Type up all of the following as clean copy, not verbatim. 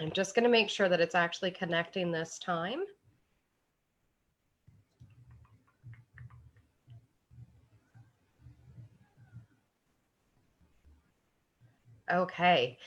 I'm just going to make sure that it's actually connecting this time. Okay.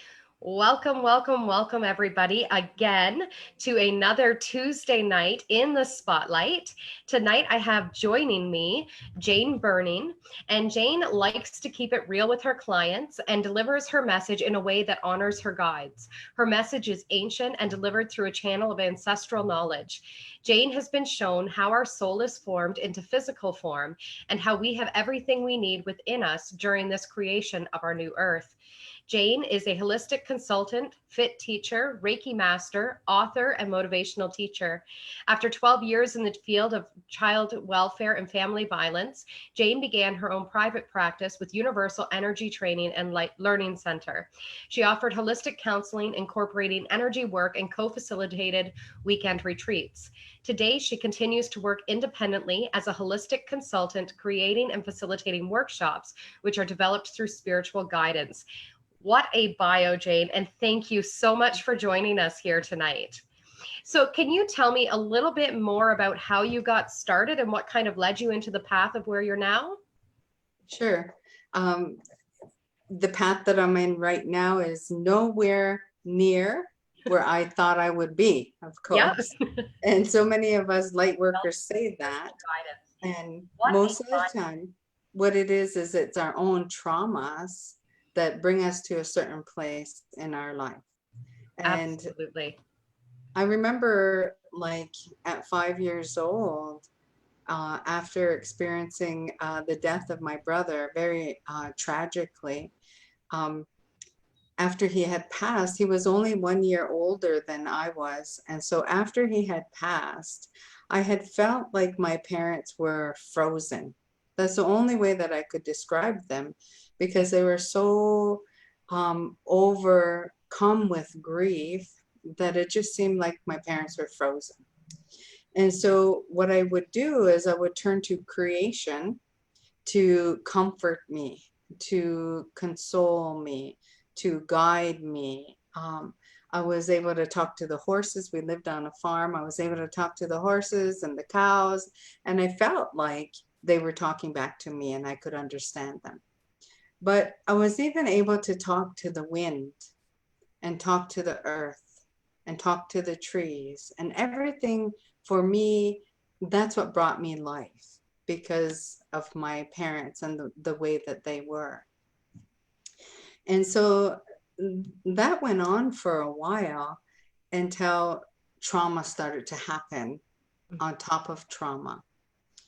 Welcome, welcome, welcome, everybody, again to another Tuesday night in the spotlight. Tonight, I have joining me Jane Burning, and Jane likes to keep it real with her clients and delivers her message in a way that honors her guides. Her message is ancient and delivered through a channel of ancestral knowledge. Jane has been shown how our soul is formed into physical form and how we have everything we need within us during this creation of our new earth. Jane is a holistic consultant, fit teacher, Reiki Master, author, and motivational teacher. After 12 years in the field of child welfare and family violence, Jane began her own private practice with Universal Energy Training and Learning Center. She offered holistic counseling, incorporating energy work and co-facilitated weekend retreats. Today, she continues to work independently as a holistic consultant, creating and facilitating workshops, which are developed through spiritual guidance. What a bio, Jane, and thank you so much for joining us here tonight. So can you tell me a little bit more about how you got started and what kind of led you into the path of where you're now? Sure. The path that I'm in right now is nowhere near where I thought I would be, of course. Yep. And so many of us light workers say that. And most of the time, what it is it's our own traumas that bring us to a certain place in our life. And absolutely. I remember like at 5 years old, after experiencing the death of my brother very tragically, after he had passed, he was only 1 year older than I was. And so after he had passed, I had felt like my parents were frozen. That's the only way that I could describe them, because they were so overcome with grief that it just seemed like my parents were frozen. And so what I would do is I would turn to creation to comfort me, to console me, to guide me. I was able to talk to the horses. We lived on a farm. I was able to talk to the horses and the cows, and I felt like they were talking back to me and I could understand them. But I was even able to talk to the wind and talk to the earth and talk to the trees and everything. For me, that's what brought me life, because of my parents and the way that they were. And so that went on for a while until trauma started to happen on top of trauma.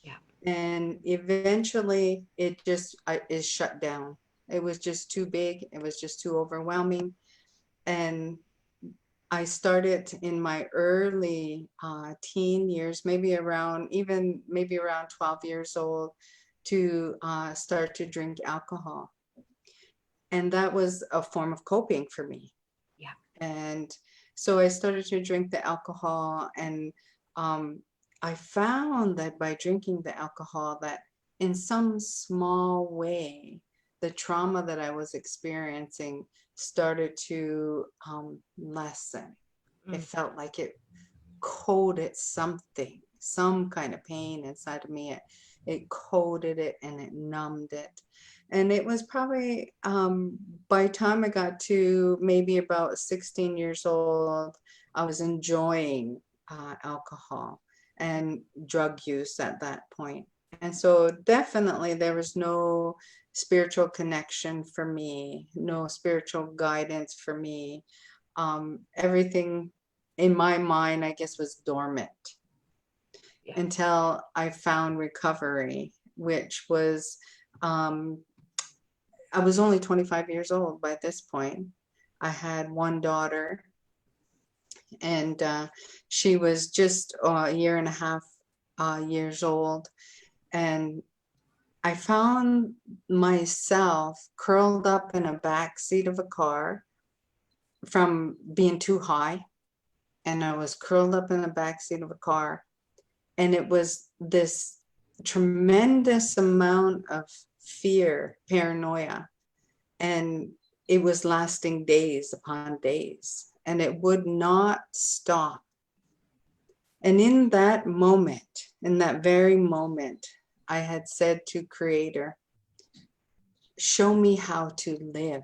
Yeah. And eventually it just is shut down. It was just too big. It was just too overwhelming. And I started in my early teen years, maybe around 12 years old, to start to drink alcohol. And that was a form of coping for me. Yeah. And so I started to drink the alcohol, and I found that by drinking the alcohol, that in some small way, the trauma that I was experiencing started to lessen. It felt like it coated something, some kind of pain inside of me. It coated it and it numbed it. And it was probably by the time I got to maybe about 16 years old, I was enjoying alcohol and drug use at that point. And so definitely there was no spiritual connection for me, no spiritual guidance for me. Everything in my mind, I guess, was dormant until I found recovery, which was, I was only 25 years old by this point. I had one daughter, and she was just a year and a half years old. And I found myself curled up in a back seat of a car from being too high. And I was curled up in the back seat of a car. And it was this tremendous amount of fear, paranoia. And it was lasting days upon days. and it would not stop. And in that moment, in that very moment, I had said to Creator, show me how to live.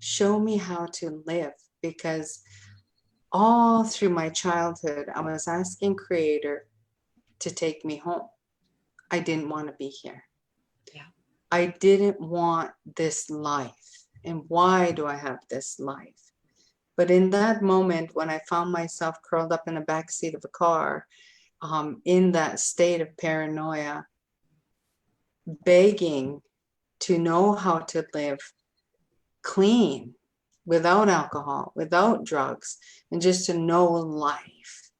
Show me how to live. Because all through my childhood, I was asking Creator to take me home. I didn't want to be here. Yeah. I didn't want this life. And why do I have this life? But in that moment, when I found myself curled up in the back seat of a car, in that state of paranoia, begging to know how to live clean, without alcohol, without drugs, and just to know life,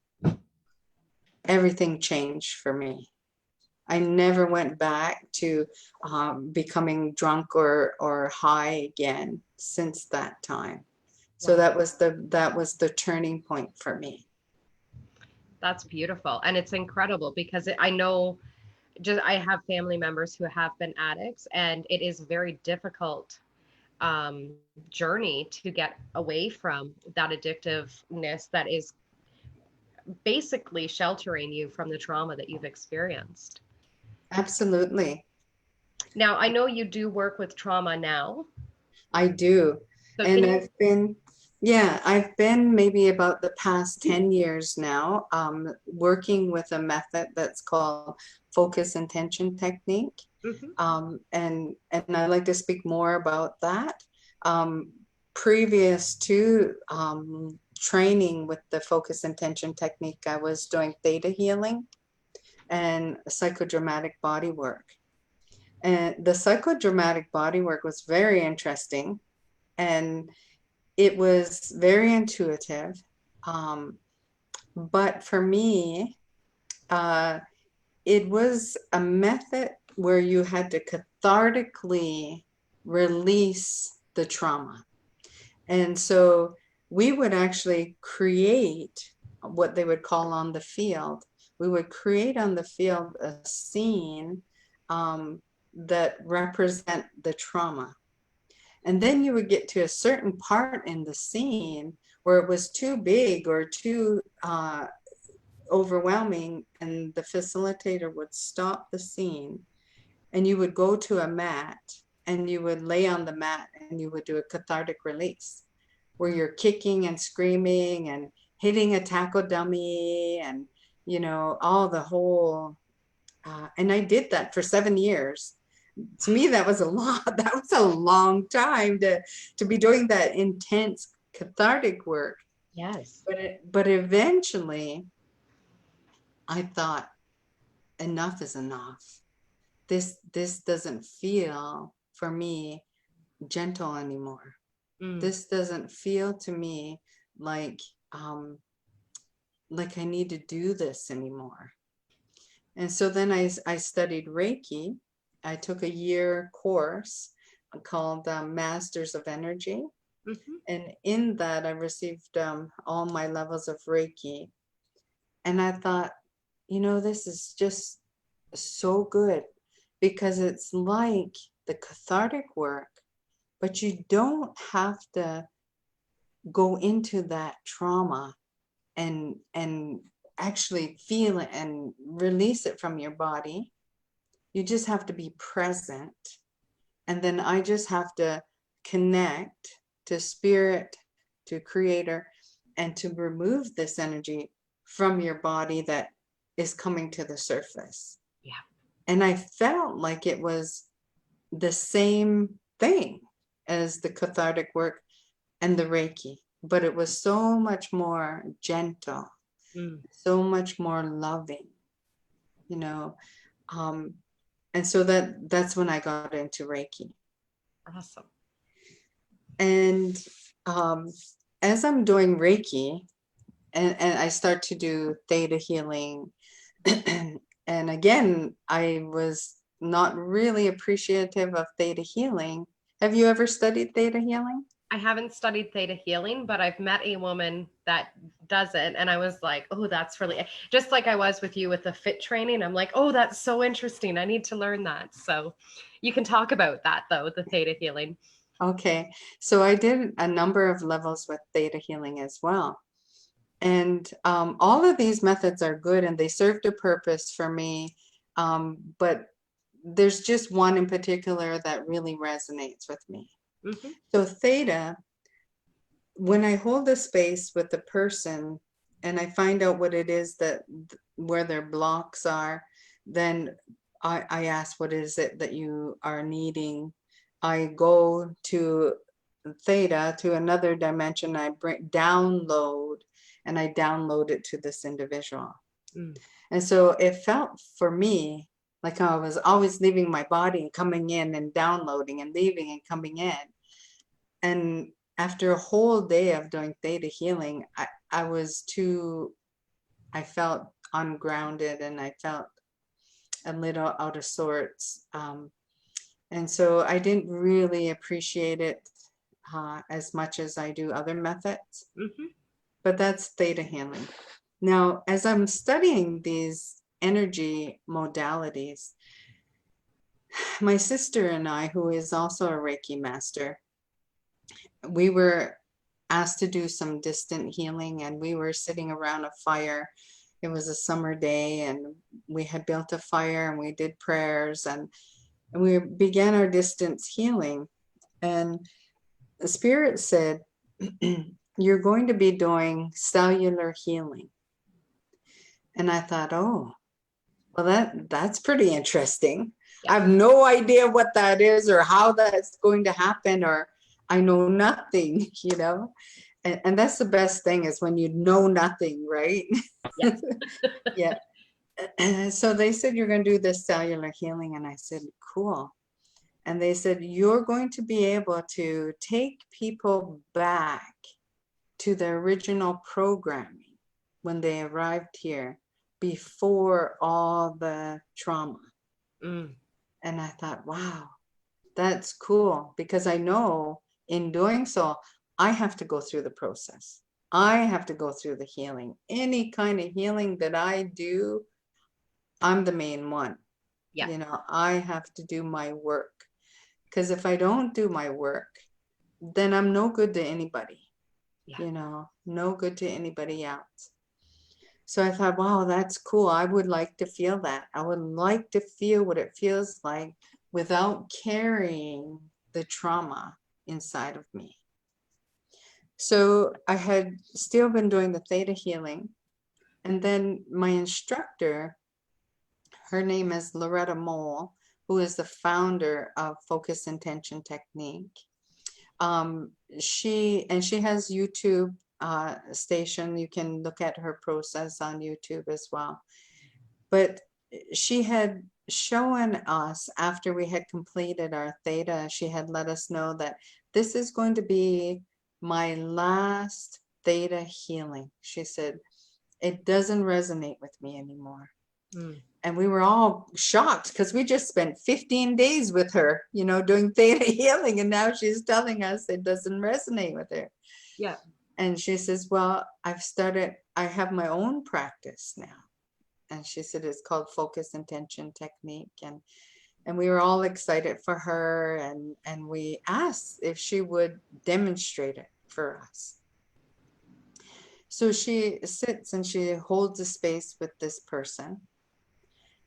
everything changed for me. I never went back to becoming drunk or high again since that time. So Wow. that was the turning point for me. That's beautiful. And it's incredible because I know just I have family members who have been addicts, and it is very difficult journey to get away from that addictiveness that is basically sheltering you from the trauma that you've experienced. Absolutely. Now, I know you do work with trauma now. I do. So And can you? I've been maybe about the past 10 years now, working with a method that's called focus intention technique. Mhm. And I'd like to speak more about that. Um, Previous to training with the focus intention technique, I was doing theta healing and psychodramatic body work. And the psychodramatic body work was very interesting, and it was very intuitive. Um, but for me, uh, it was a method where you had to cathartically release the trauma. And so we would actually create what they would call on the field. We would create on the field a scene um, that represent the trauma. And then you would get to a certain part in the scene where it was too big or too overwhelming, and the facilitator would stop the scene, and you would go to a mat and you would lay on the mat and you would do a cathartic release where you're kicking and screaming and hitting a taco dummy and, you know, all the whole. And I did that for 7 years. To me, that was a lot. That was a long time to be doing that intense cathartic work. Yes. But eventually, I thought enough is enough. This doesn't feel for me gentle anymore. Mm. This doesn't feel to me like like I need to do this anymore. And so then I studied Reiki. I took a year course called Masters of Energy. Mhm. And in that, I received all my levels of Reiki. And I thought, you know, this is just so good because it's like the cathartic work, but you don't have to go into that trauma and actually feel it and release it from your body. You just have to be present. And then I just have to connect to spirit, to creator, and to remove this energy from your body that is coming to the surface. Yeah. And I felt like it was the same thing as the cathartic work and the Reiki, but it was so much more gentle, Mm. so much more loving, you know. Um, and so that's when I got into Reiki. Awesome. And um, as I'm doing Reiki, and I start to do theta healing, and again, I was not really appreciative of theta healing. Have you ever studied theta healing? I haven't studied theta healing, but I've met a woman that does it. And I was like, oh, that's really just like I was with you with the fit training. I'm like, oh, that's so interesting. I need to learn that. So you can talk about that though, the theta healing. Okay. So I did a number of levels with theta healing as well. And all of these methods are good and they served a purpose for me. But there's just one in particular that really resonates with me. Mm-hmm. So theta, when I hold a space with a person and I find out what it is that where their blocks are, then I ask, what is it that you are needing? I go to theta, to another dimension. I download, and I download it to this individual. Mm. And so it felt for me like I was always leaving my body and coming in and downloading and leaving and coming in. And after a whole day of doing theta healing, I felt ungrounded and I felt a little out of sorts. And so I didn't really appreciate it as much as I do other methods, Mm-hmm. but that's theta healing. Now, as I'm studying these energy modalities, my sister and I, who is also a Reiki master, we were asked to do some distant healing, and we were sitting around a fire. It was a summer day, and we had built a fire and we did prayers, and we began our distance healing. And the spirit said, you're going to be doing cellular healing. And I thought, oh, well, that's pretty interesting. I Yeah. have no idea what that is or how that's going to happen, or I know nothing, you know. And that's the best thing, is when you know nothing, right? Yes. Yeah. So they said, you're going to do this cellular healing. And I said, cool. And they said, you're going to be able to take people back to their original programming when they arrived here before all the trauma. Mm. And I thought, wow, that's cool, because I know in doing so, I have to go through the process. I have to go through the healing. Any kind of healing that I do, I'm the main one. Yeah. You know, I have to do my work, because if I don't do my work, then I'm no good to anybody, Yeah. you know, no good to anybody else. So I thought, wow, that's cool. I would like to feel that. I would like to feel what it feels like without carrying the trauma inside of me. So I had still been doing the theta healing. And then my instructor, her name is Loretta Mole, who is the founder of Focus Intention Technique. She has YouTube station. You can look at her process on YouTube as well. But she had shown us, after we had completed our theta, she had let us know that this is going to be my last theta healing. She said, it doesn't resonate with me anymore. Mm. And we were all shocked, because we just spent 15 days with her, you know, doing theta healing. And now she's telling us it doesn't resonate with her. Yeah. And she says, well, I have my own practice now. And she said, it's called Focus Intention Technique. And we were all excited for her. And we asked if she would demonstrate it for us. So she sits and she holds a space with this person.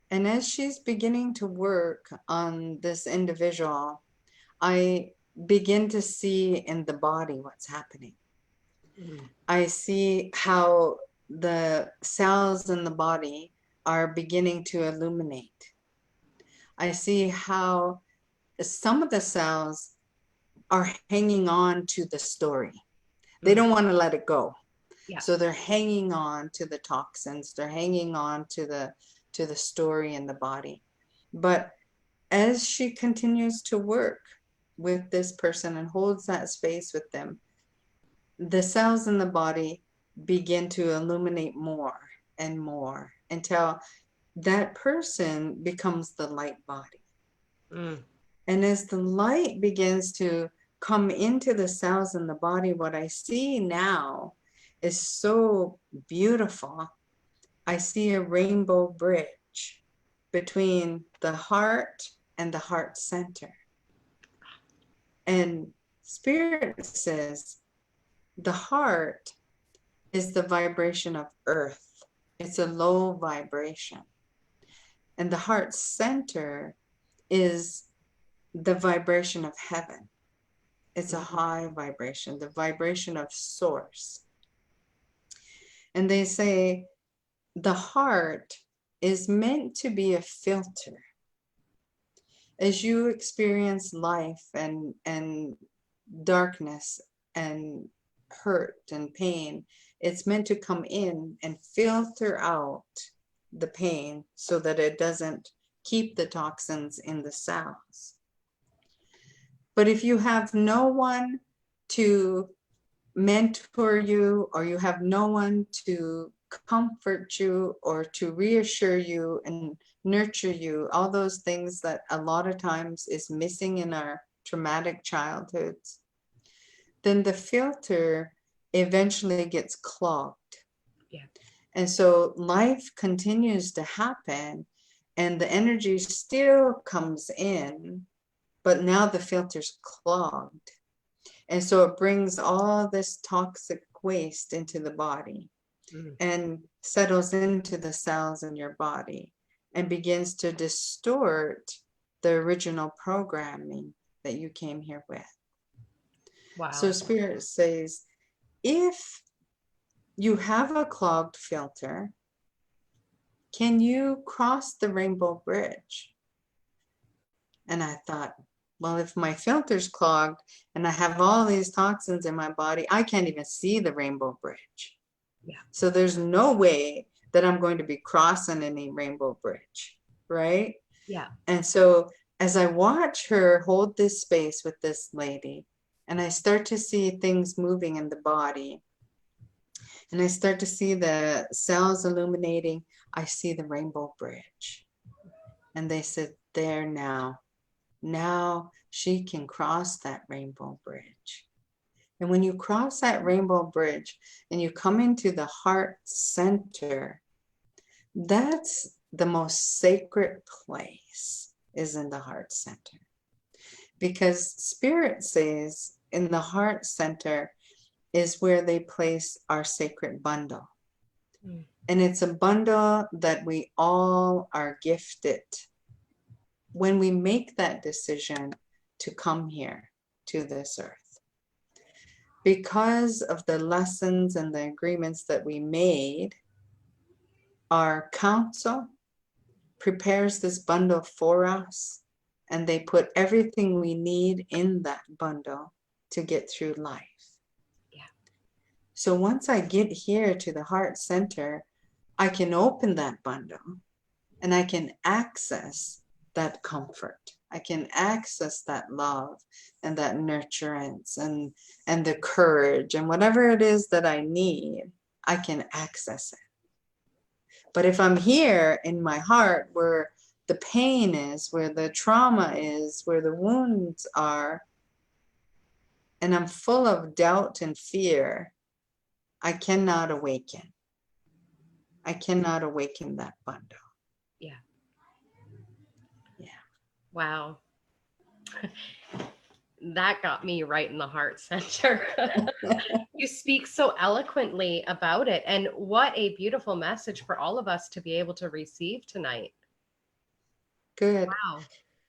And as she's beginning to work on this individual, I begin to see in the body what's happening. Mm. I see how the cells in the body are beginning to illuminate. I see how some of the cells are hanging on to the story. They Mm. don't want to let it go. Yeah. So they're hanging on to the toxins. They're hanging on to the story in the body. But as she continues to work with this person and holds that space with them, the cells in the body begin to illuminate more and more until that person becomes the light body. Mm. And as the light begins to come into the cells in the body, what I see now is so beautiful. I see a rainbow bridge between the heart and the heart center. And Spirit says the heart is the vibration of earth. It's a low vibration. And the heart center is the vibration of heaven. It's a high vibration, the vibration of source. And they say the heart is meant to be a filter. As you experience life and darkness and hurt and pain, it's meant to come in and filter out the pain so that it doesn't keep the toxins in the cells. But if you have no one to mentor you, or you have no one to comfort you or to reassure you and nurture you, all those things that a lot of times is missing in our traumatic childhoods, then the filter eventually gets clogged. Yeah. And so life continues to happen and the energy still comes in, but now the filter's clogged. And so it brings all this toxic waste into the body and settles into the cells in your body and begins to distort the original programming that you came here with. Wow. So Spirit says, if you have a clogged filter, can you cross the rainbow bridge? And I thought, well, if my filter's clogged and I have all these toxins in my body, I can't even see the rainbow bridge. Yeah. So there's no way that I'm going to be crossing any rainbow bridge, right? Yeah. And so as I watch her hold this space with this lady, and I start to see things moving in the body, and I start to see the cells illuminating, I see the rainbow bridge. And they said, there now. Now she can cross that rainbow bridge. And when you cross that rainbow bridge and you come into the heart center, that's the most sacred place, is in the heart center. Because Spirit says in the heart center is where they place our sacred bundle. And it's a bundle that we all are gifted when we make that decision to come here to this earth. Because of the lessons and the agreements that we made, our council prepares this bundle for us, and they put everything we need in that bundle to get through life. Yeah. So once I get here to the heart center, I can open that bundle and I can access that comfort. I can access that love and that nurturance and the courage and whatever it is that I need, I can access it. But if I'm here in my heart where the pain is, where the trauma is, where the wounds are, and I'm full of doubt and fear, I cannot awaken. I cannot awaken that bundle. Yeah. Yeah. Wow. That got me right in the heart center. You speak so eloquently about it. And what a beautiful message for all of us to be able to receive tonight. Good. Wow.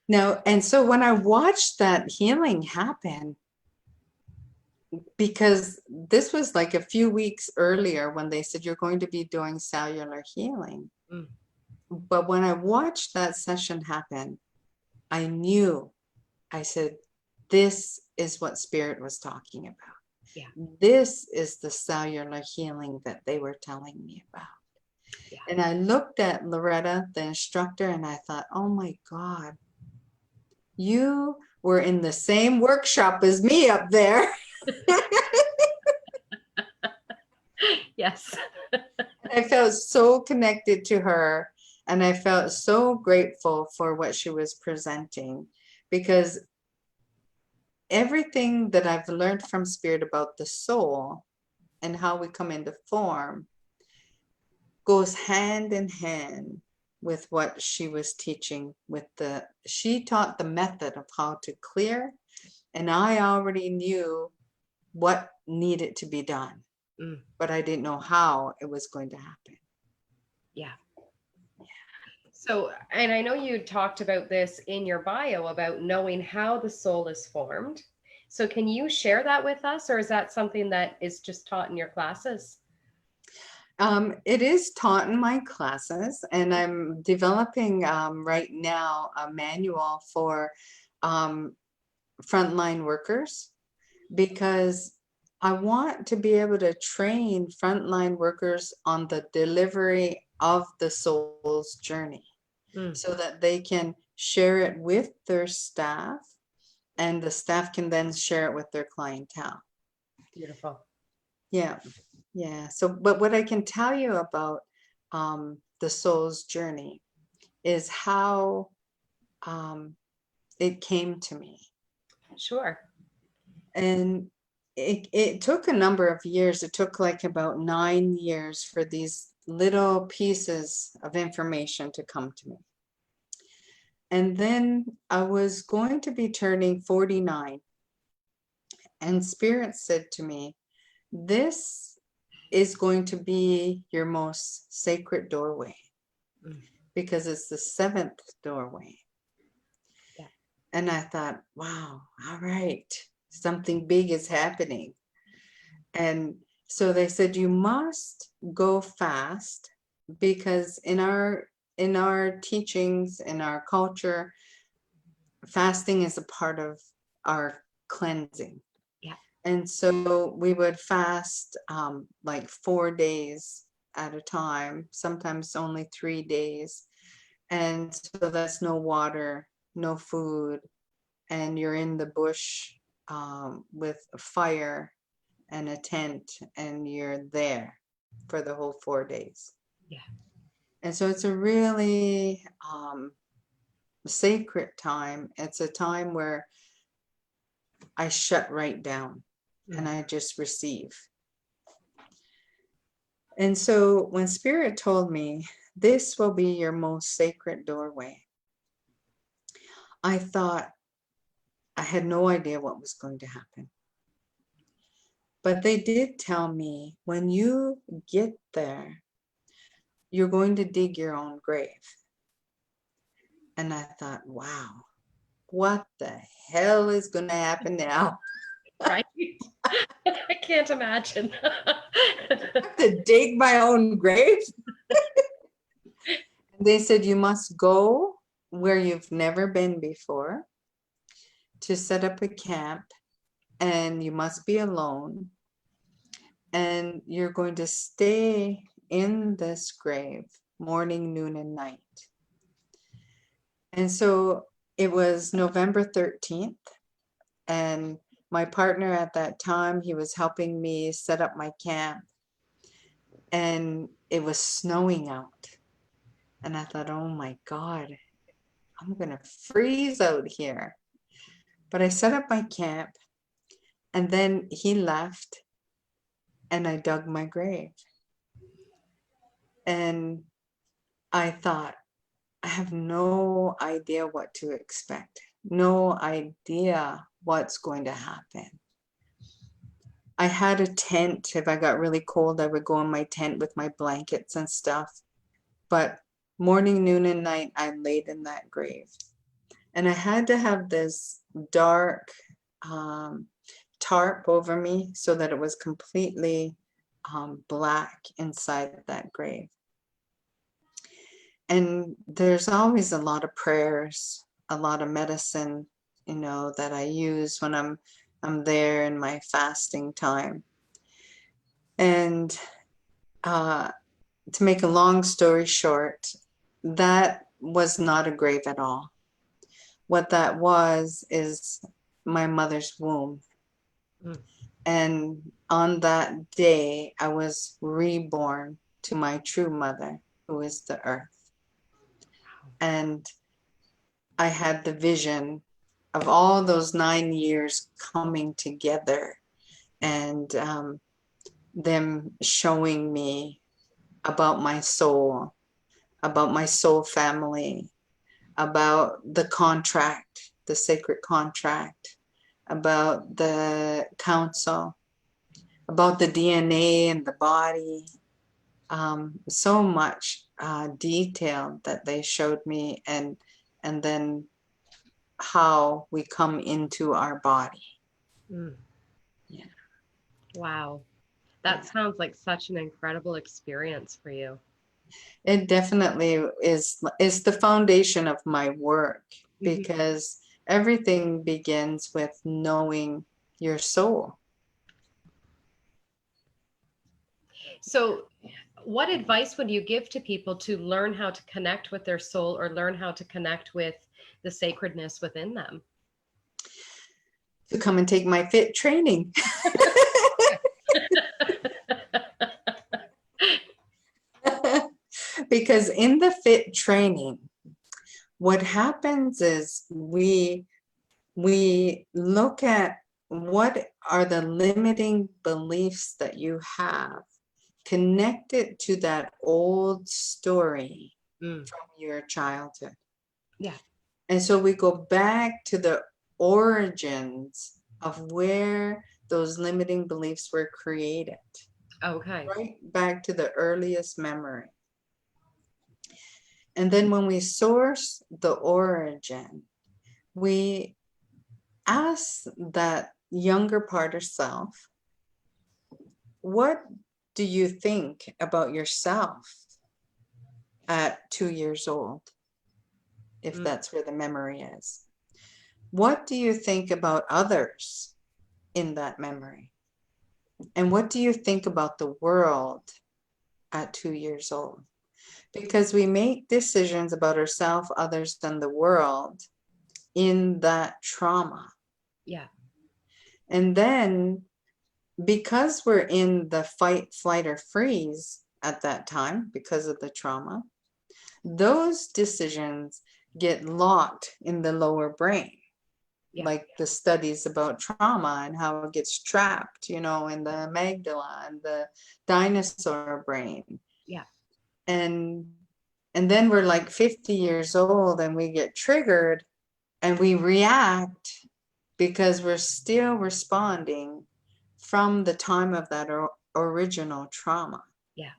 Now, and so when I watched that healing happen, because this was like a few weeks earlier when they said you're going to be doing cellular healing. But when I watched that session happen, I knew, I said, this is what Spirit was talking about. Yeah. This is the cellular healing that they were telling me about. Yeah. And I looked at Loretta, the instructor, and I thought, oh my God, you were in the same workshop as me up there. Yes. I felt so connected to her, and I felt so grateful for what she was presenting, because everything that I've learned from Spirit about the soul and how we come into form goes hand in hand with what she was teaching. She taught the method of how to clear, And I already knew what needed to be done, Mm. but I didn't know how it was going to happen. Yeah. So, and I know you talked about this in your bio about knowing how the soul is formed. So, can you share that with us, or is that something that is just taught in your classes? It is taught in my classes, and I'm developing right now a manual for um, frontline workers, because I want to be able to train frontline workers on the delivery of the soul's journey Mm. so that they can share it with their staff, and the staff can then share it with their clientele. Beautiful. Yeah, yeah. So, but what I can tell you about the soul's journey is how um, it came to me. Sure. And it took a number of years. It took like about 9 years for these little pieces of information to come to me. And then I was going to be turning 49, and Spirit said to me, this is going to be your most sacred doorway, Mm. because it's the seventh doorway. Yeah. And I thought, wow, all right, something big is happening. And so they said, you must go fast, because in our teachings, in our culture, fasting is a part of our cleansing. Yeah. And so we would fast like 4 days at a time, sometimes only 3 days. And so that's no water, no food, and you're in the bush with a fire and a tent, and you're there for the whole 4 days. Yeah. And so it's a really sacred time. It's a time where I shut right down and Mm. I just receive. And so when Spirit told me, this will be your most sacred doorway, I thought, I had no idea what was going to happen. But they did tell me, when you get there, you're going to dig your own grave. And I thought, wow, what the hell is going to happen now? Right. I can't imagine. I have to dig my own grave? They said, you must go where you've never been before to set up a camp, and you must be alone. And you're going to stay in this grave morning, noon, and night. And so it was November 13th, and my partner at that time, he was helping me set up my camp, and it was snowing out. And I thought, oh my God, I'm going to freeze out here. But I set up my camp, and then he left, and I dug my grave. And I thought, I have no idea what to expect, no idea what's going to happen. I had a tent. If I got really cold, I would go in my tent with my blankets and stuff. But morning, noon, and night, I laid in that grave. And I had to have this dark tarp over me so that it was completely black inside that grave. And there's always a lot of prayers, a lot of medicine, that I use when I'm there in my fasting time. And to make a long story short, that was not a grave at all. What that was is my mother's womb. Mm. And on that day, I was reborn to my true mother, who is the earth. And I had the vision of all those 9 years coming together, and them showing me about my soul family, about the contract, the sacred contract, about the council, about the DNA and the body. So much detail that they showed me, and then how we come into our body. Mm. Yeah. Wow. That sounds like such an incredible experience for you. It definitely is the foundation of my work, because everything begins with knowing your soul. So, what advice would you give to people to learn how to connect with their soul or learn how to connect with the sacredness within them? To come and take my fit training. Because in the fit training, what happens is we look at what are the limiting beliefs that you have connected to that old story from your childhood. Yeah. And so we go back to the origins of where those limiting beliefs were created. Okay. Right back to the earliest memory. And then when we source the origin, we ask that younger part of self, what do you think about yourself at 2 years old? If that's where the memory is. What do you think about others in that memory? And what do you think about the world at 2 years old? Because we make decisions about ourselves, others, and the world in that trauma. Yeah. And then because we're in the fight, flight, or freeze at that time because of the trauma, those decisions get locked in the lower brain. Yeah. Like the studies about trauma and how it gets trapped, in the amygdala and the dinosaur brain. Yeah. And then we're like 50 years old and we get triggered and we react because we're still responding from the time of that original trauma. Yeah.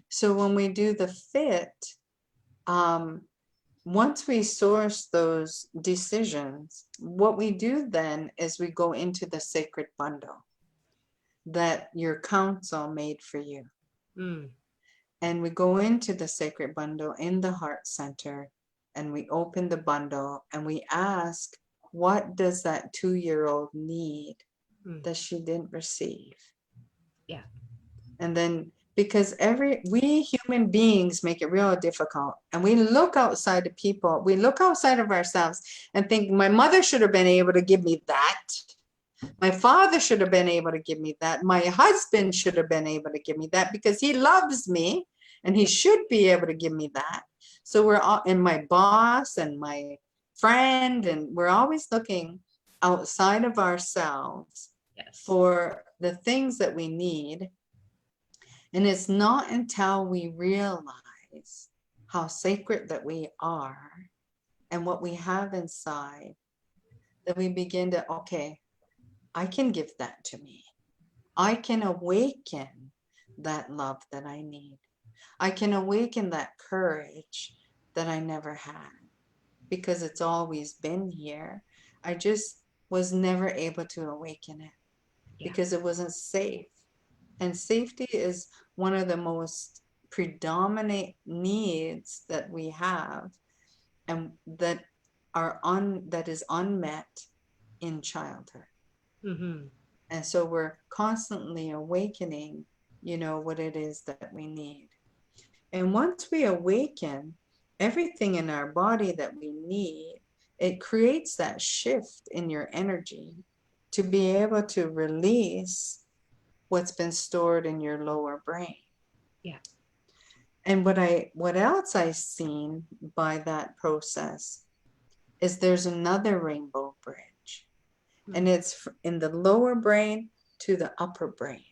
So when we do the fit, once we source those decisions, what we do then is we go into the sacred bundle that your counsel made for you. And we go into the sacred bundle in the heart center, and we open the bundle and we ask, what does that 2-year-old need that she didn't receive? Yeah. And then, because we human beings make it real difficult, and we look outside of people, we look outside of ourselves and think, my mother should have been able to give me that. My father should have been able to give me that. My husband should have been able to give me that because he loves me and he should be able to give me that. So we're all, and my boss and my friend, and we're always looking outside of ourselves for the things that we need. And it's not until we realize how sacred that we are and what we have inside that we begin to, okay, I can give that to me. I can awaken that love that I need. I can awaken that courage that I never had because it's always been here. I just was never able to awaken it because it wasn't safe. And safety is one of the most predominant needs that we have, and that is unmet in childhood. And so we're constantly awakening, what it is that we need. And once we awaken everything in our body that we need, it creates that shift in your energy to be able to release what's been stored in your lower brain. Yeah. And what else I've seen by that process is there's another rainbow bridge. And it's in the lower brain to the upper brain.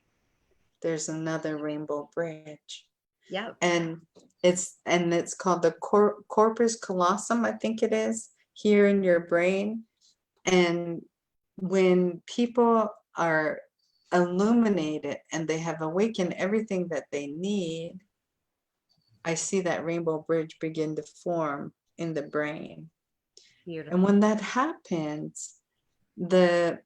There's another rainbow bridge. Yeah. And it's called the corpus callosum, I think it is, here in your brain. And when people are illuminated and they have awakened everything that they need, I see that rainbow bridge begin to form in the brain. And Beautiful. when that happens, the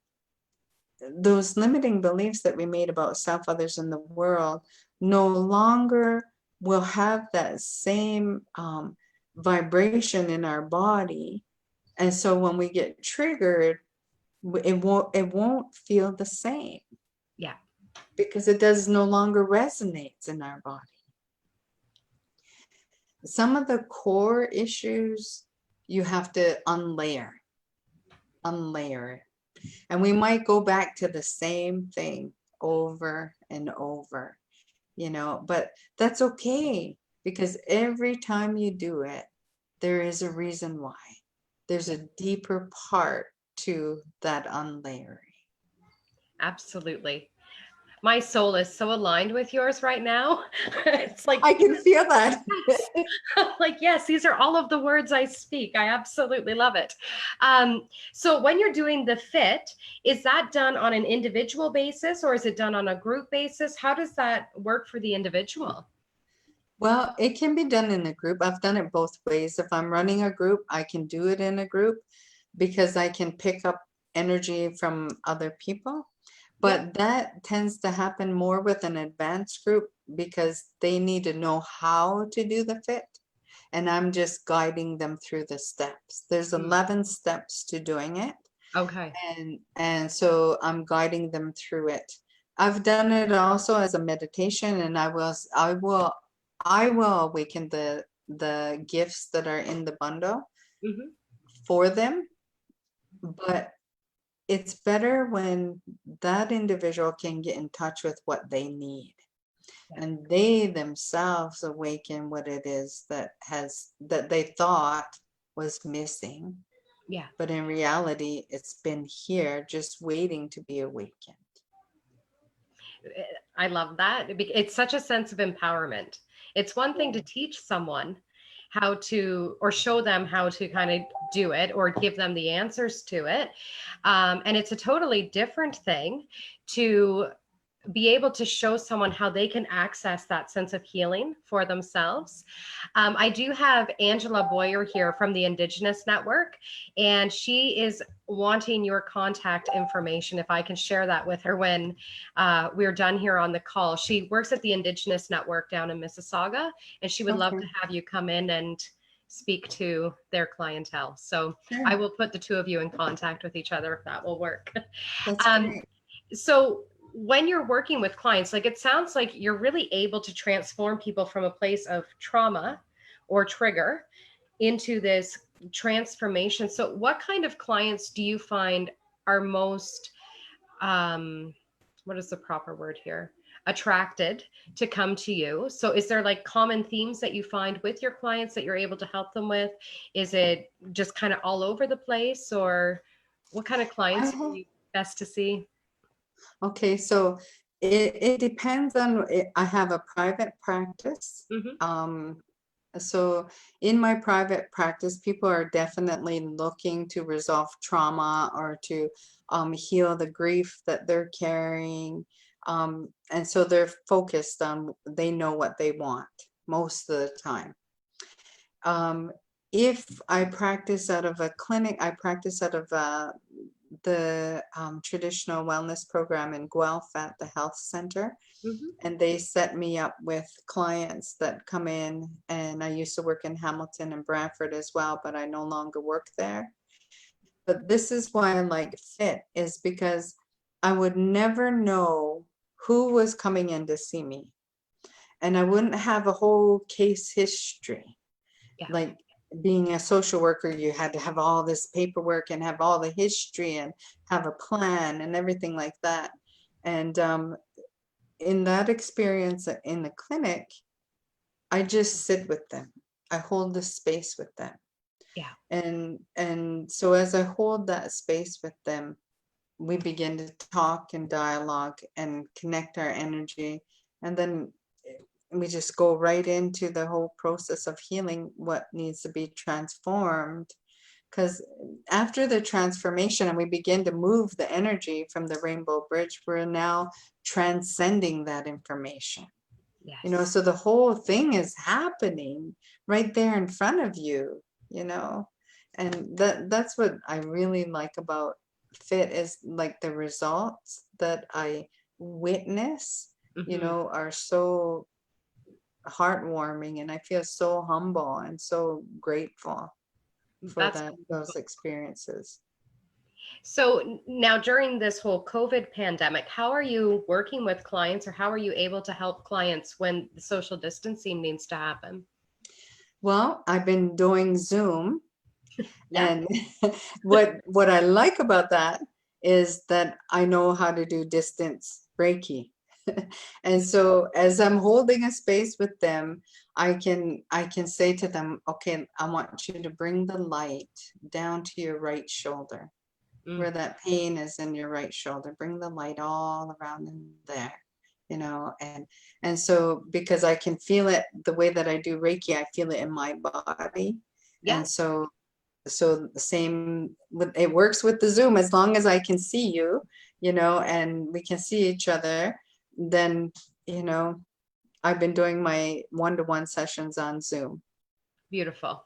those limiting beliefs that we made about self, others, and the world no longer will have that same vibration in our body. And so when we get triggered, it won't feel the same Yeah, because it does no longer resonates in our body. Some of the core issues you have to unlayer it. And we might go back to the same thing over and over, but that's okay, because every time you do it, there is a reason why. There's yeah, a deeper part to that unlayering. absolutely. My soul is so aligned with yours right now. It's like, I can feel that. yes. Like, yes, these are all of the words I speak. I absolutely love it. So when you're doing the fit, is that done on an individual basis or is it done on a group basis? How does that work for the individual? Well, it can be done in a group. I've done it both ways. If I'm running a group, I can do it in a group because I can pick up energy from other people. Yep. But that tends to happen more with an advanced group because they need to know how to do the fit. And I'm just guiding them through the steps. There's Mm. 11 steps to doing it. Okay. And so I'm guiding them through it. I've done it also as a meditation, and I will awaken the gifts that are in the bundle Hmm. for them. But it's better when that individual can get in touch with what they need, Yeah. and they themselves awaken what it is that they thought was missing, Yeah. but in reality it's been here just waiting to be awakened. I love that. It's such a sense of empowerment. It's one thing to Yeah. teach someone how to, or show them how to kind of do it, or give them the answers to it. And it's a totally different thing to be able to show someone how they can access that sense of healing for themselves. I do have Angela Boyer here from the Indigenous Network, and she is wanting your contact information. If I can share that with her when we're done here on the call. She works at the Indigenous Network down in Mississauga, and she would love Okay, to have you come in and speak to their clientele. So I sure. will put the two of you in contact with each other if that will work. That's Um, great. so when you're working with clients, like it sounds like you're really able to transform people from a place of trauma or trigger into this transformation. So what kind of clients do you find are most what is the proper word here, attracted to come to you? So is there like common themes that you find with your clients that you're able to help them with? Is it just kind of all over the place, or what kind of I clients are have, you best to see? okay, so it depends on it. I have a private practice. Hmm. So in my private practice, people are definitely looking to resolve trauma or to heal the grief that they're carrying. And so they're focused on, they know what they want most of the time. Um, if I practice out of a clinic, I practice out of the traditional wellness program in Guelph at the health center. Hmm. And they set me up with clients that come in, and I used to work in Hamilton and Brantford as well, but I no longer work there. But this is why I like fit, is because I would never know who was coming in to see me, and I wouldn't have a whole case history. Yeah. Like being a social worker, you had to have all this paperwork and have all the history and have a plan and everything like that. And in that experience in the clinic, I just sit with them. I hold the space with them. Yeah. And so as I hold that space with them, we begin to talk and dialogue and connect our energy. And then we just go right into the whole process of healing what needs to be transformed Because after the transformation and we begin to move the energy from the rainbow bridge, we're now transcending that information. Yes. So the whole thing is happening right there in front of you, and that's what I really like about fit, is like the results that I witness, Hmm. are so heartwarming, and I feel so humble and so grateful for That's those experiences. so now during this whole COVID pandemic, how are you working with clients, or how are you able to help clients when the social distancing needs to happen? Well, I've been doing Zoom, Yeah. and what I like about that is that I know how to do distance Reiki. And so as I'm holding a space with them, I can say to them, okay, I want you to bring the light down to your right shoulder, Mm. where that pain is in your right shoulder. Bring the light all around in there, and so because I can feel it the way that I do Reiki, I feel it in my body. Yeah. And so the same it works with the Zoom. As long as I can see you, and we can see each other, then you know I've been doing my one-to-one sessions on Zoom. Beautiful.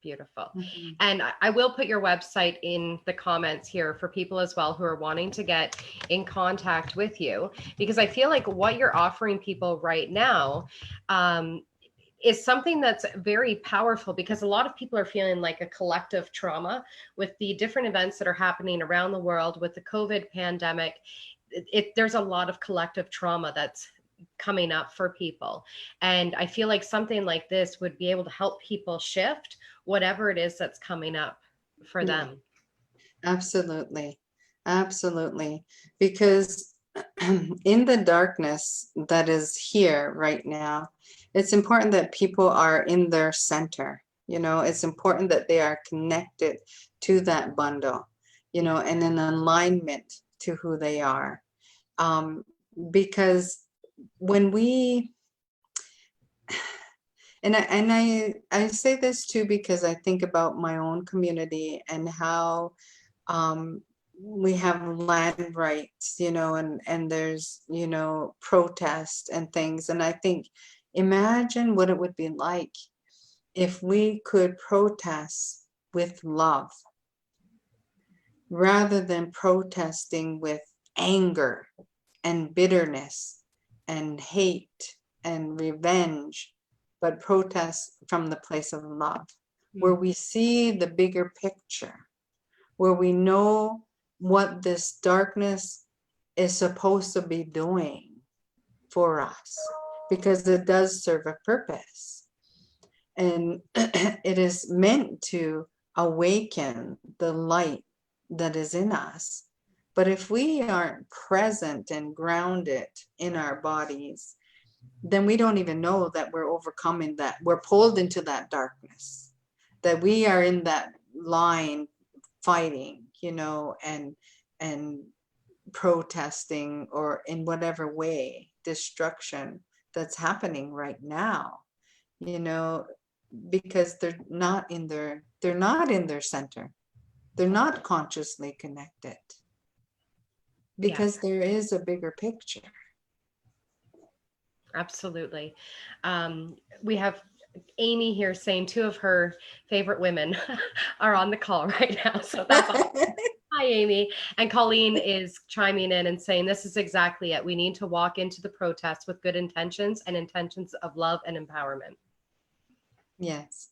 Beautiful. Mhm. And I will put your website in the comments here for people as well who are wanting to get in contact with you, because I feel like what you're offering people right now um, is something that's very powerful, because a lot of people are feeling like a collective trauma with the different events that are happening around the world with the COVID pandemic. There's a lot of collective trauma that's coming up for people. And I feel like something like this would be able to help people shift whatever it is that's coming up for Yeah, them. absolutely. Absolutely. Because in the darkness that is here right now, it's important that people are in their center. It's important that they are connected to that bundle, and in alignment to who they are. Because when we and I say this too because I think about my own community and how um, we have land rights, and there's, protest and things. And I think, imagine what it would be like if we could protest with love rather than protesting with anger and bitterness and hate and revenge, but protest from the place of love, where Mm. we see the bigger picture, where we know what this darkness is supposed to be doing for us, because it does serve a purpose. And it is meant to awaken the light that is in us. But if we aren't present and grounded in our bodies, then we don't even know that we're overcoming that. We're pulled into that darkness, that we are in that line fighting, and protesting, or in whatever way, destruction that's happening right now, you know, because they're not in their center. They're not consciously connected, Yeah, because there is a bigger picture. absolutely. We have Amy here saying two of her favorite women are on the call right now. So that's awesome. Hi, Amy. And Colleen is chiming in and saying, this is exactly it. We need to walk into the protests with good intentions and intentions of love and empowerment. Yes.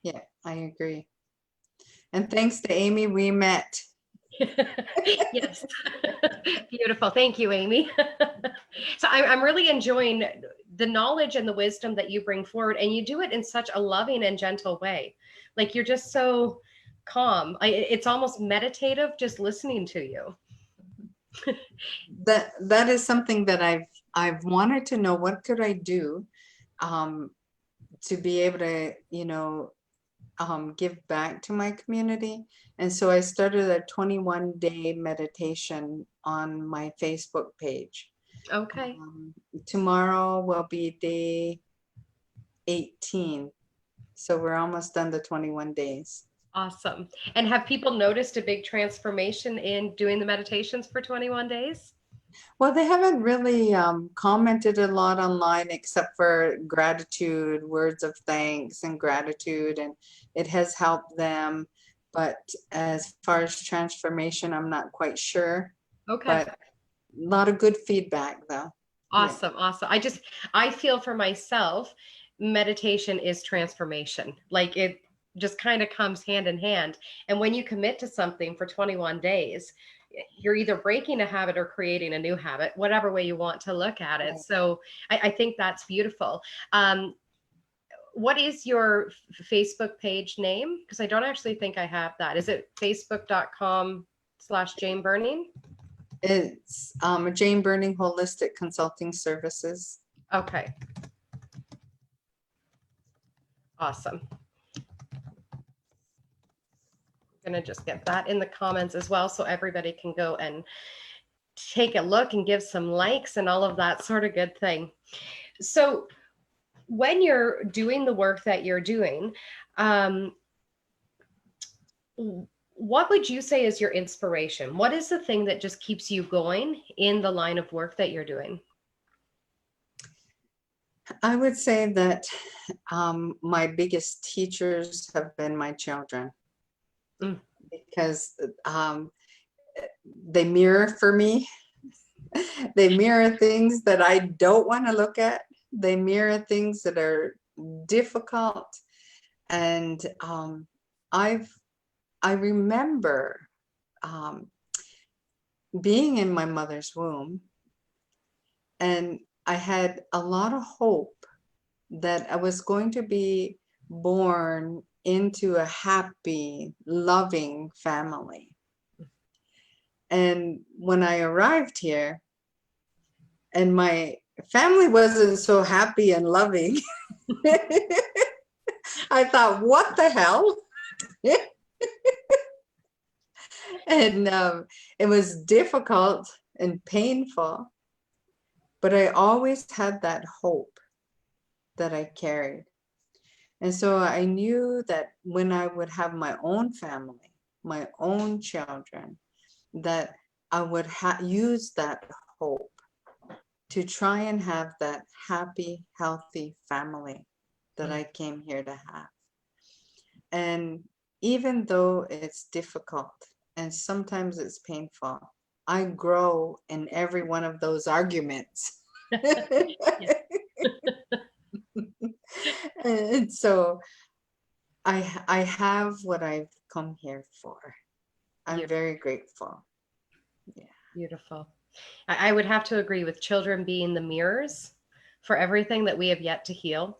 Yeah, I agree. And thanks to Amy, we met. Yes. Beautiful. Thank you, Amy. So I'm really enjoying the knowledge and the wisdom that you bring forward, and you do it in such a loving and gentle way. Like you're just so calm. It's almost meditative just listening to you. That is something that I've wanted to know. What could I do um, to be able to, give back to my community? And so I started a 21-day meditation on my Facebook page. Okay. Um, Tomorrow will be day 18. So we're almost done the 21 days. Awesome. And have people noticed a big transformation in doing the meditations for 21 days? Well, they haven't really commented a lot online except for gratitude, words of thanks and gratitude, and it has helped them. But as far as transformation, I'm not quite sure. Okay. But a lot of good feedback, though. Yeah. Awesome. Awesome. I feel for myself, meditation is transformation. Like it just kind of comes hand in hand. And when you commit to something for 21 days, you're either breaking a habit or creating a new habit, whatever way you want to look at it. Right. So I think that's beautiful. What is your Facebook page name? Because I don't actually think I have that. Is it facebook.com/Jane Burning? It's Jane Burning Holistic Consulting Services. Okay. Awesome. I'm going to just get that in the comments as well so everybody can go and take a look and give some likes and all of that sort of good thing. So when you're doing the work that you're doing, what would you say is your inspiration? What is the thing that just keeps you going in the line of work that you're doing? I would say that my biggest teachers have been my children, because they mirror for me. They mirror things that I don't want to look at. They mirror things that are difficult. And I remember being in my mother's womb, and I had a lot of hope that I was going to be born into a happy, loving family. And when I arrived here, and my family wasn't so happy and loving, I thought, what the hell? And it was difficult and painful, but I always had that hope that I carried. And so I knew that when I would have my own family, my own children, that I would use that hope to try and have that happy, healthy family that I came here to have. And even though it's difficult and sometimes it's painful, I grow in every one of those arguments. And so I have what I've come here for. I'm very grateful. Yeah. Beautiful. I would have to agree with children being the mirrors for everything that we have yet to heal.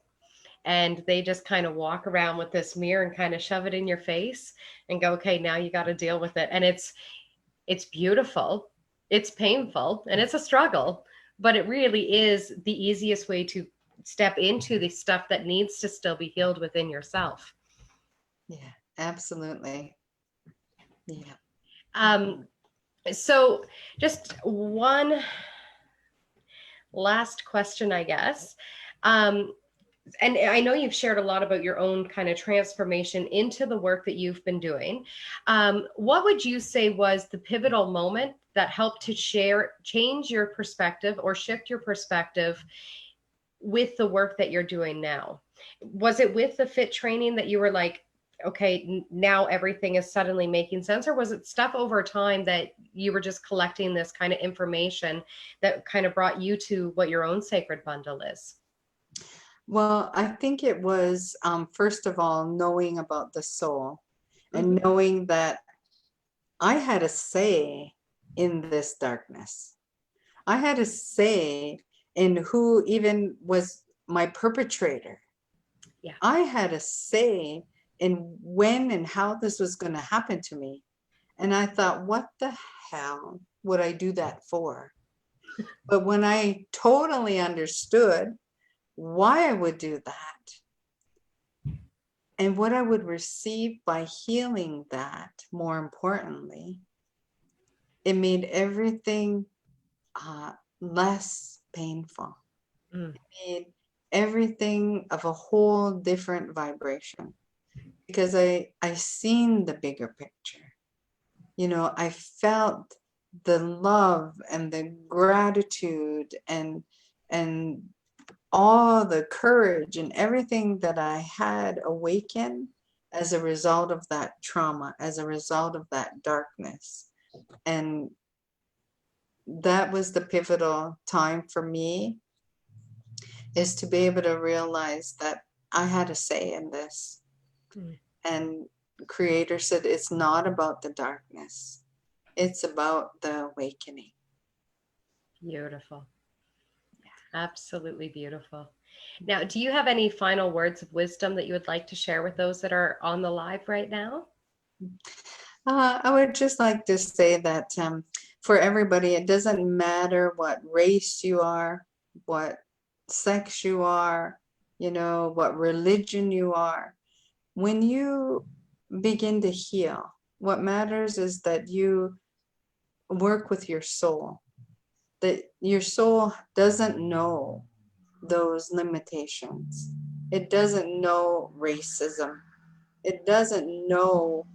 And they just kind of walk around with this mirror and kind of shove it in your face and go, okay, now you got to deal with it. And it's beautiful, it's painful, and it's a struggle, but it really is the easiest way to step into the stuff that needs to still be healed within yourself. Yeah, absolutely. Yeah. So just one last question, I guess. And I know you've shared a lot about your own kind of transformation into the work that you've been doing. What would you say was the pivotal moment that helped to change your perspective or shift your perspective with the work that you're doing now? Was it with the fit training that you were like, okay, now everything is suddenly making sense? Or was it stuff over time that you were just collecting this kind of information that kind of brought you to what your own sacred bundle is? Well, I think it was, first of all, knowing about the soul and knowing that I had a say in this darkness. I had a say in who even was my perpetrator. Yeah. I had a say in when and how this was going to happen to me. And I thought, what the hell would I do that for? But when I totally understood why I would do that and what I would receive by healing that, more importantly, it made everything less painful. It made everything of a whole different vibration. because I seen the bigger picture. I felt the love and the gratitude and all the courage and everything that I had awakened as a result of that trauma, as a result of that darkness. And that was the pivotal time for me, is to be able to realize that I had a say in this. And Creator said, it's not about the darkness. It's about the awakening. Beautiful. Absolutely beautiful. Now, do you have any final words of wisdom that you would like to share with those that are on the live right now? I would just like to say that for everybody, it doesn't matter what race you are, what sex you are, what religion you are. When you begin to heal, what matters is that you work with your soul, that your soul doesn't know those limitations. It doesn't know racism. It doesn't know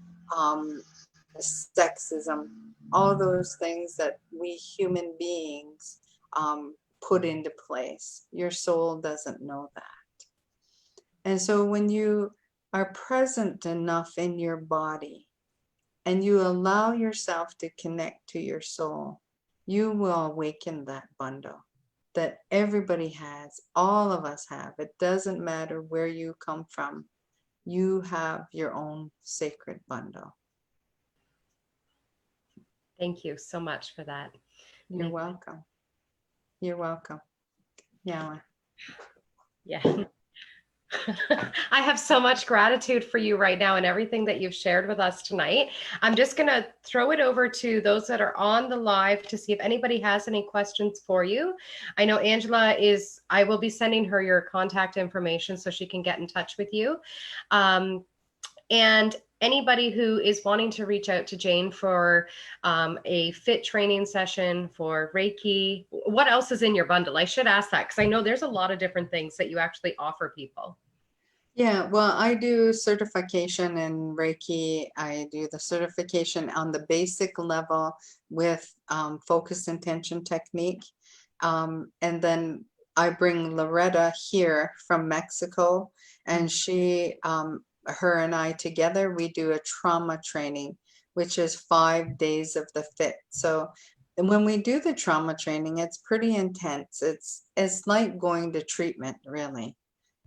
sexism, all those things that we human beings put into place. Your soul doesn't know that. And so when you are present enough in your body and you allow yourself to connect to your soul, you will awaken that bundle that everybody has, all of us have. It doesn't matter where you come from. You have your own sacred bundle. Thank you so much for that. You're welcome. You're welcome. Yeah. Yeah. I have so much gratitude for you right now and everything that you've shared with us tonight. I'm just going to throw it over to those that are on the live to see if anybody has any questions for you. I know Angela I will be sending her your contact information so she can get in touch with you. And anybody who is wanting to reach out to Jane for a fit training session, for Reiki, what else is in your bundle? I should ask that because I know there's a lot of different things that you actually offer people. Yeah, well, I do certification in Reiki. I do the certification on the basic level with focused intention technique. And then I bring Loretta here from Mexico, and her and I together, we do a trauma training, which is 5 days of the fit. So and when we do the trauma training, it's pretty intense. It's like going to treatment, really.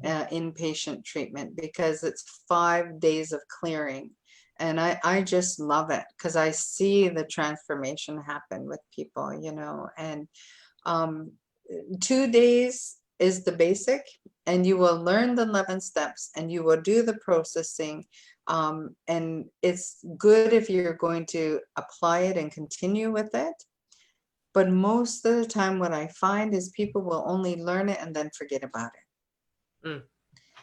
Inpatient treatment, because it's 5 days of clearing. And I just love it because I see the transformation happen with people, and 2 days is the basic, and you will learn the 11 steps and you will do the processing. And it's good if you're going to apply it and continue with it. But most of the time, what I find is people will only learn it and then forget about it.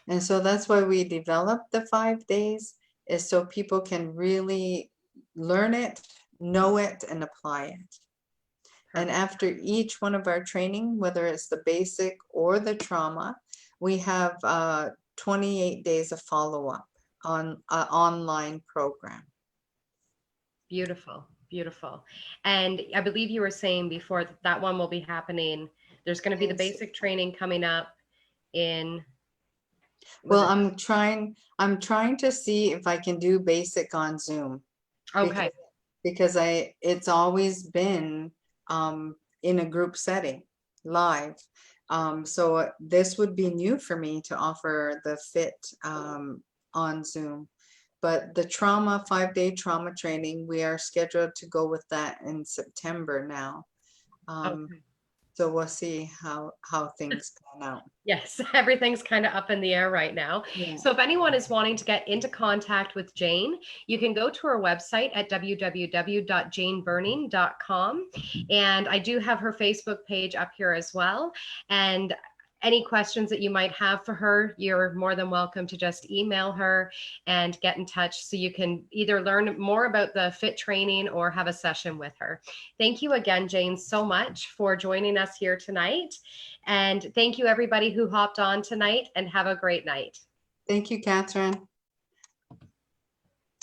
And so that's why we developed the 5 days, is so people can really learn it, know it, and apply it. And after each one of our training, whether it's the basic or the trauma, we have 28 days of follow-up on an online program. Beautiful, beautiful. And I believe you were saying before that one will be happening. There's going to be the basic training coming up in. Well, I'm trying to see if I can do basic on Zoom. Okay. Because it's always been in a group setting, live. So this would be new for me to offer the fit on Zoom. But the 5-day trauma training, we are scheduled to go with that in September now. Okay. So we'll see how things pan out. Yes, everything's kind of up in the air right now. Yeah. So if anyone is wanting to get into contact with Jane, you can go to her website at www.janeburning.com. And I do have her Facebook page up here as well. And any questions that you might have for her, you're more than welcome to just email her and get in touch so you can either learn more about the fit training or have a session with her. Thank you again, Jane, so much for joining us here tonight. And thank you everybody who hopped on tonight, and have a great night. Thank you, Catherine.